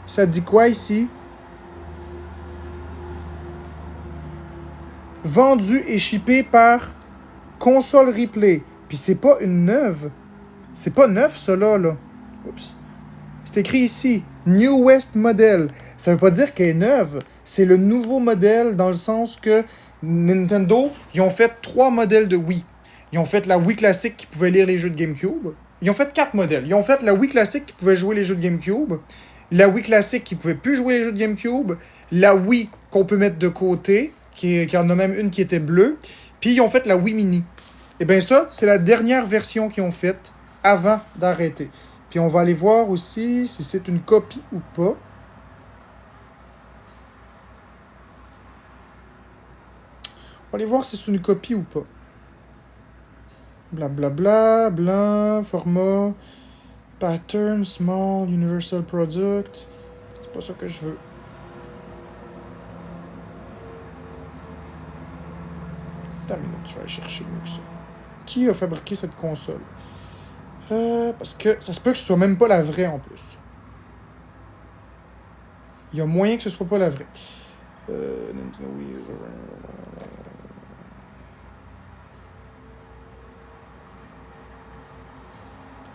ça dit quoi ici? Vendu et shippé par Console Replay. Puis c'est pas une neuve. C'est pas neuf, ça, là. Oups. C'est écrit ici, New West Model. Ça veut pas dire qu'elle est neuve. C'est le nouveau modèle dans le sens que Nintendo, ils ont fait 3 modèles de Wii. Ils ont fait la Wii classique qui pouvait lire les jeux de GameCube. Ils ont fait 4 modèles. Ils ont fait la Wii classique qui pouvait jouer les jeux de GameCube. La Wii classique qui pouvait plus jouer les jeux de GameCube. La Wii qu'on peut mettre de côté, qui en a même une qui était bleue. Puis ils ont fait la Wii Mini. Et bien ça, c'est la dernière version qu'ils ont faite avant d'arrêter. Puis on va aller voir aussi si c'est une copie ou pas. On va aller voir si c'est une copie ou pas. Blablabla, blanc, format, pattern, small, universal product. C'est pas ça que je veux. Attends une minute, je vais aller chercher mieux que ça. Qui a fabriqué cette console? Parce que ça se peut que ce soit même pas la vraie en plus. Il y a moyen que ce soit pas la vraie. Nintendo Wii.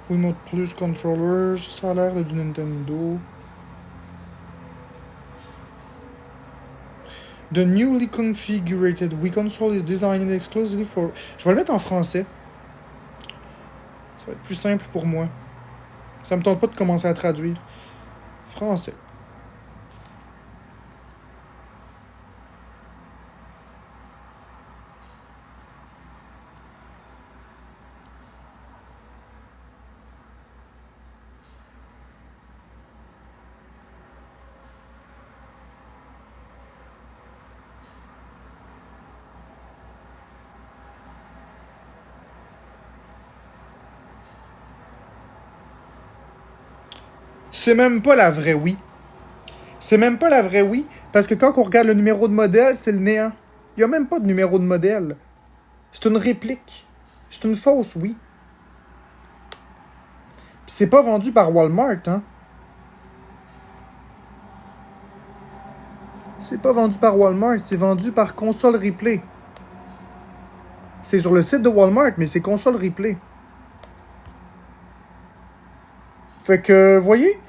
Wiimote Plus Controllers, ça a l'air de du Nintendo. The newly configured Wii console is designed exclusively for... Je vais le mettre en français. Ça va être plus simple pour moi. Ça me tente pas de commencer à traduire. Français. C'est même pas la vraie Wii. C'est même pas la vraie Wii, parce que quand on regarde le numéro de modèle, c'est le néant. Il y a même pas de numéro de modèle. C'est une réplique. C'est une fausse Wii. Puis c'est pas vendu par Walmart, hein. C'est pas vendu par Walmart, c'est vendu par Console Replay. C'est sur le site de Walmart, mais c'est Console Replay. Fait que, voyez,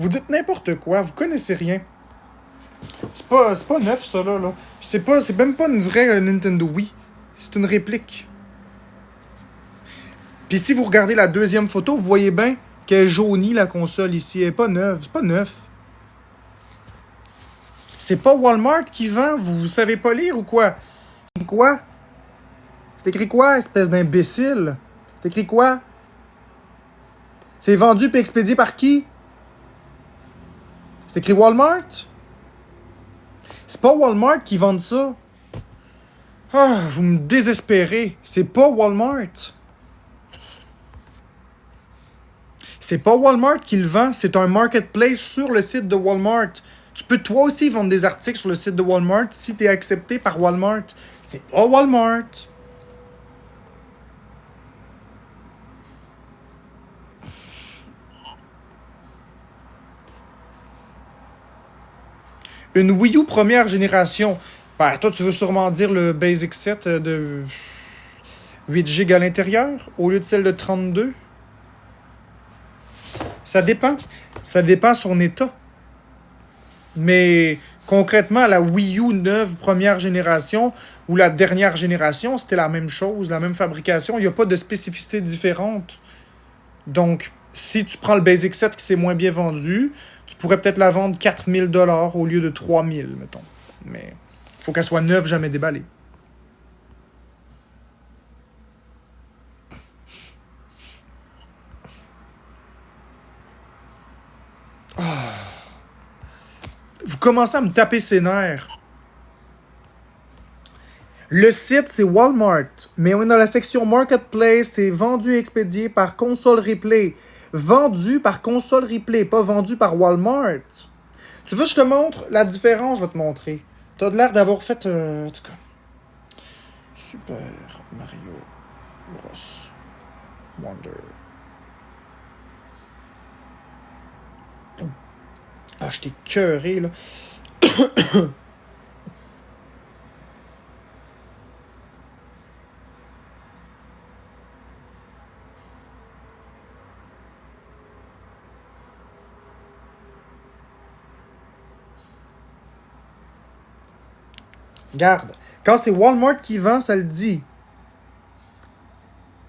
vous dites n'importe quoi, vous connaissez rien. C'est pas neuf, ça, là. C'est même pas une vraie Nintendo Wii. C'est une réplique. Puis si vous regardez la deuxième photo, vous voyez bien qu'elle est jaunie, la console, ici. Elle est pas neuve. C'est pas neuf. C'est pas Walmart qui vend. Vous savez pas lire ou quoi? C'est quoi? C'est écrit quoi, espèce d'imbécile? C'est écrit quoi? C'est vendu puis expédié par qui? C'est écrit Walmart? C'est pas Walmart qui vend ça. Ah, vous me désespérez. C'est pas Walmart. C'est pas Walmart qui le vend. C'est un marketplace sur le site de Walmart. Tu peux toi aussi vendre des articles sur le site de Walmart si tu es accepté par Walmart. C'est pas Walmart. Une Wii U première génération. Ben, toi, tu veux sûrement dire le Basic Set de 8 GB à l'intérieur au lieu de celle de 32. Ça dépend. Ça dépend son état. Mais concrètement, la Wii U neuve première génération ou la dernière génération, c'était la même chose, la même fabrication. Il n'y a pas de spécificité différente. Donc, si tu prends le Basic Set qui s'est moins bien vendu, tu pourrais peut-être la vendre 4000$ au lieu de 3000$, mettons. Mais il faut qu'elle soit neuve, jamais déballée. Vous commencez à me taper ses nerfs. Le site, c'est Walmart. Mais on est dans la section Marketplace. C'est vendu et expédié par Console Replay. Vendu par Console Replay, pas vendu par Walmart. Tu veux que je te montre la différence? Je vais te montrer. T'as l'air d'avoir fait... en tout cas... Super Mario Bros. Wonder. Ah, je t'ai cœuré, là. Garde. Quand c'est Walmart qui vend, ça le dit.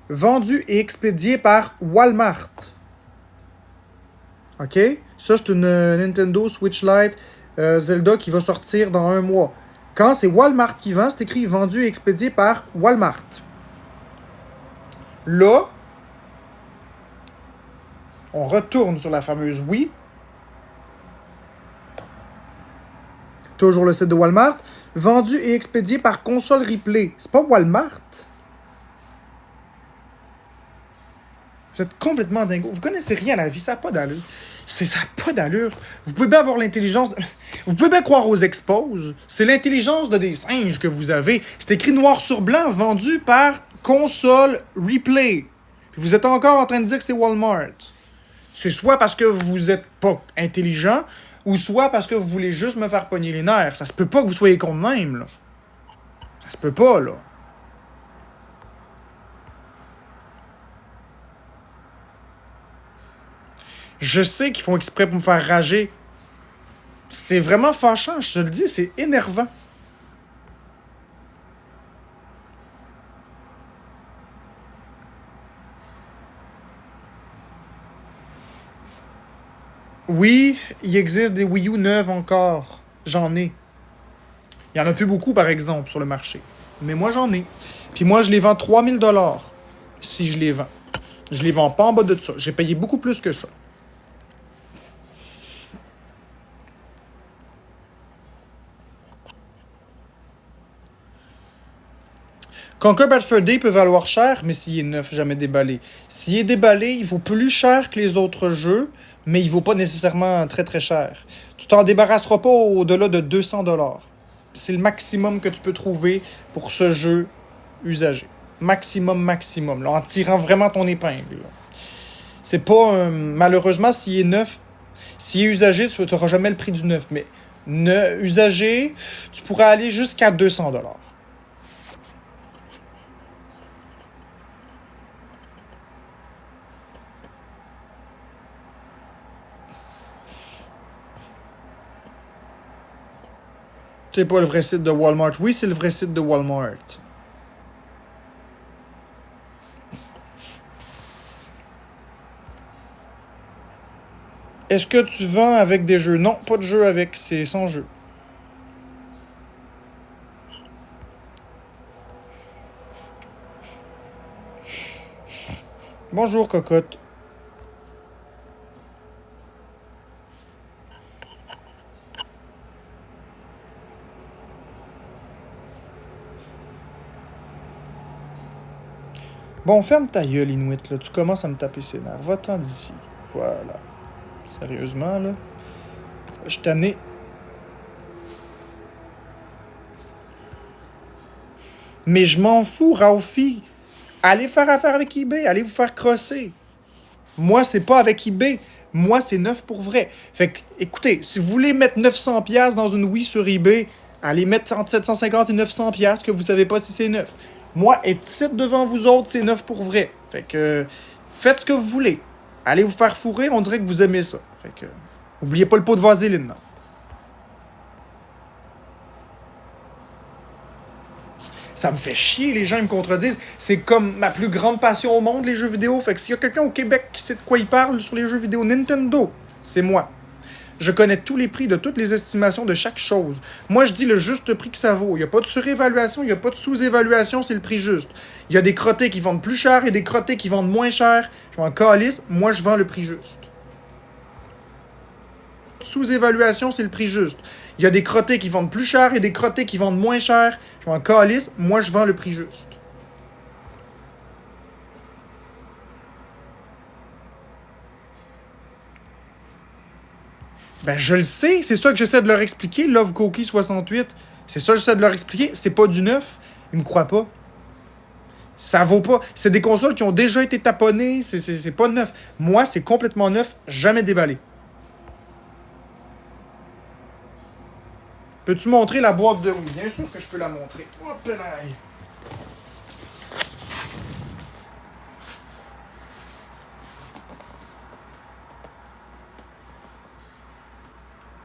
Vendu et expédié par Walmart. OK? Ça, c'est une Nintendo Switch Lite Zelda qui va sortir dans 1 mois. Quand c'est Walmart qui vend, c'est écrit vendu et expédié par Walmart. Là, on retourne sur la fameuse Wii. Toujours le site de Walmart. Vendu et expédié par Console Replay. C'est pas Walmart. Vous êtes complètement dingo. Vous connaissez rien à la vie, ça n'a pas d'allure. Ça n'a pas d'allure. Vous pouvez bien avoir l'intelligence... Vous pouvez bien croire aux exposes. C'est l'intelligence de des singes que vous avez. C'est écrit noir sur blanc, vendu par Console Replay. Puis vous êtes encore en train de dire que c'est Walmart. C'est soit parce que vous n'êtes pas intelligent, ou soit parce que vous voulez juste me faire pogner les nerfs. Ça se peut pas que vous soyez con de même, là. Ça se peut pas, là. Je sais qu'ils font exprès pour me faire rager. C'est vraiment fâchant, je te le dis, c'est énervant. Oui, il existe des Wii U neuves encore. J'en ai. Il y en a plus beaucoup, par exemple, sur le marché. Mais moi, j'en ai. Puis moi, je les vends 3000$. Si je les vends. Je les vends pas en bas de ça. J'ai payé beaucoup plus que ça. Conquer Bad Fur Day peut valoir cher, mais s'il est neuf, jamais déballé. S'il est déballé, il vaut plus cher que les autres jeux, mais il vaut pas nécessairement très très cher. Tu t'en débarrasseras pas au-delà de 200$. C'est le maximum que tu peux trouver pour ce jeu usagé. Maximum, maximum. Là, en tirant vraiment ton épingle. Là. C'est pas... malheureusement, s'il est neuf, s'il est usagé, tu n'auras jamais le prix du neuf. Mais usagé, tu pourrais aller jusqu'à 200$. C'est pas le vrai site de Walmart. Oui, c'est le vrai site de Walmart. Est-ce que tu vends avec des jeux? Non, pas de jeu avec, c'est sans jeu. Bonjour, cocotte. Bon, ferme ta gueule, Inuit, là. Tu commences à me taper ses nerfs. Va-t'en d'ici. Voilà. Sérieusement, là. Je suis tanné. Mais je m'en fous, Ralphie. Allez faire affaire avec eBay. Allez vous faire crosser. Moi, c'est pas avec eBay. Moi, c'est neuf pour vrai. Fait que, écoutez, si vous voulez mettre 900$ dans une Wii sur eBay, allez mettre entre 750 et 900$ que vous savez pas si c'est neuf. Moi, être ici devant vous autres, c'est neuf pour vrai. Fait que, faites ce que vous voulez. Allez vous faire fourrer, on dirait que vous aimez ça. Fait que, oubliez pas le pot de vaseline, non. Ça me fait chier, les gens ils me contredisent. C'est comme ma plus grande passion au monde, les jeux vidéo. Fait que s'il y a quelqu'un au Québec qui sait de quoi il parle sur les jeux vidéo Nintendo, c'est moi. Je connais tous les prix de toutes les estimations de chaque chose. Moi, je dis le juste prix que ça vaut. Il n'y a pas de surévaluation, il n'y a pas de sous-évaluation, c'est le prix juste. Il y a des crottés qui vendent plus cher et des crottés qui vendent moins cher. Je m'en calisse, moi je vends le prix juste. Sous-évaluation, c'est le prix juste. Il y a des crottés qui vendent plus cher et des crottés qui vendent moins cher. Je m'en calisse, moi je vends le prix juste. Ben je le sais, c'est ça que j'essaie de leur expliquer, Love Cookie 68. C'est ça que j'essaie de leur expliquer, c'est pas du neuf. Ils me croient pas. Ça vaut pas. C'est des consoles qui ont déjà été taponnées, c'est pas neuf. Moi, c'est complètement neuf, jamais déballé. Peux-tu montrer la boîte de... Oui, bien sûr que je peux la montrer. Hop là.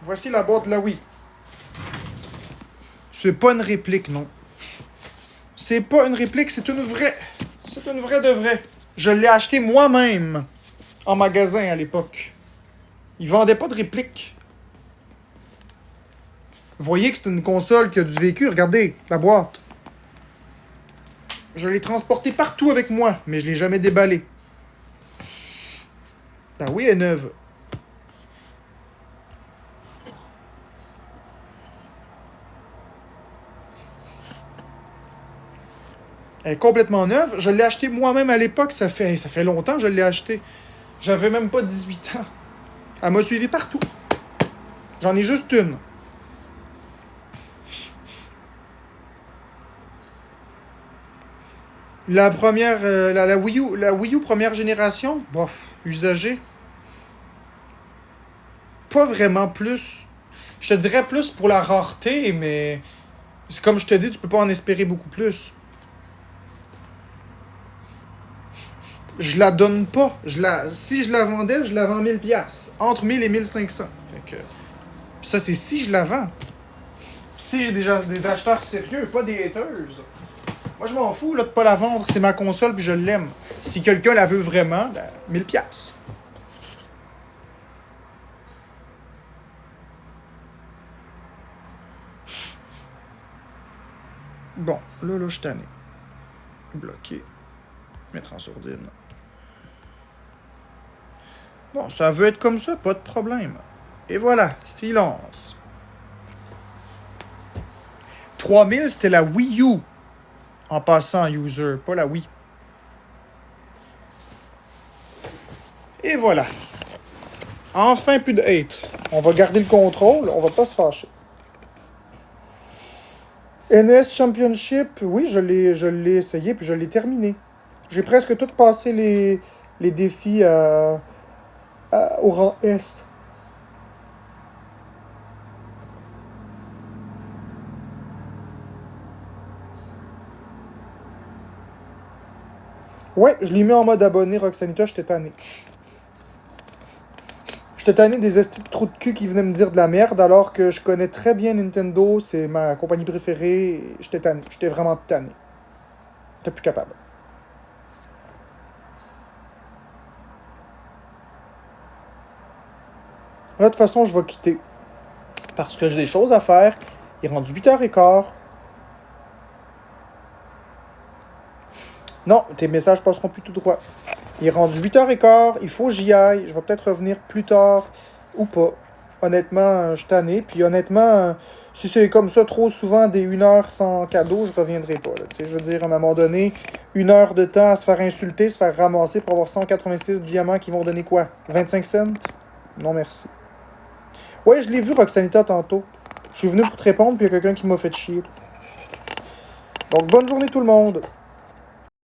Voici la boîte de la Wii. C'est pas une réplique, non. C'est pas une réplique, c'est une vraie. C'est une vraie de vraie. Je l'ai acheté moi-même en magasin à l'époque. Ils vendaient pas de réplique. Vous voyez que c'est une console qui a du vécu. Regardez, la boîte. Je l'ai transportée partout avec moi, mais je l'ai jamais déballée. Ben oui, elle est neuve. Elle est complètement neuve. Je l'ai achetée moi-même à l'époque. Ça fait longtemps que je l'ai achetée. J'avais même pas 18 ans. Elle m'a suivi partout. J'en ai juste une. La première, la Wii U première génération, bof, usagée. Pas vraiment plus. Je te dirais plus pour la rareté, mais c'est comme je te dis, tu peux pas en espérer beaucoup plus. Je la donne pas. Si je la vendais, je la vends 1000$. Entre 1000 et 1500. Fait que, ça, c'est si je la vends. Si j'ai déjà des acheteurs sérieux, pas des haters. Moi, je m'en fous là, de pas la vendre. C'est ma console puis je l'aime. Si quelqu'un la veut vraiment, ben, 1000$. Bon, là, je suis tanné. Bloqué. Mettre en sourdine. Bon, ça veut être comme ça, pas de problème. Et voilà, silence. 3000, c'était la Wii U. En passant, user, pas la Wii. Et voilà. Enfin, plus de hate. On va garder le contrôle, on va pas se fâcher. NES Championship, oui, je l'ai essayé, puis je l'ai terminé. J'ai presque tout passé les défis au rang S. Ouais, je l'ai mis en mode abonné, Roxanita, j'étais tanné. J'étais tanné des estis de trous de cul qui venaient me dire de la merde, alors que je connais très bien Nintendo, c'est ma compagnie préférée. J'étais tanné, j'étais vraiment tanné. J'étais plus capable. Là, de toute façon, je vais quitter. Parce que j'ai des choses à faire. Il est rendu 8h15. Non, tes messages passeront plus tout droit. Il est rendu 8h15, il faut que j'y aille. Je vais peut-être revenir plus tard ou pas. Honnêtement, je suis tanné. Puis honnêtement, si c'est comme ça trop souvent des 1 heure sans cadeau, je reviendrai pas. Là. Je veux dire, à un moment donné, 1 heure de temps à se faire insulter, se faire ramasser pour avoir 186 diamants qui vont donner quoi? 25 cents? Non merci. Ouais, je l'ai vu Roxanita tantôt. Je suis venu pour te répondre, puis il y a quelqu'un qui m'a fait chier. Donc bonne journée tout le monde.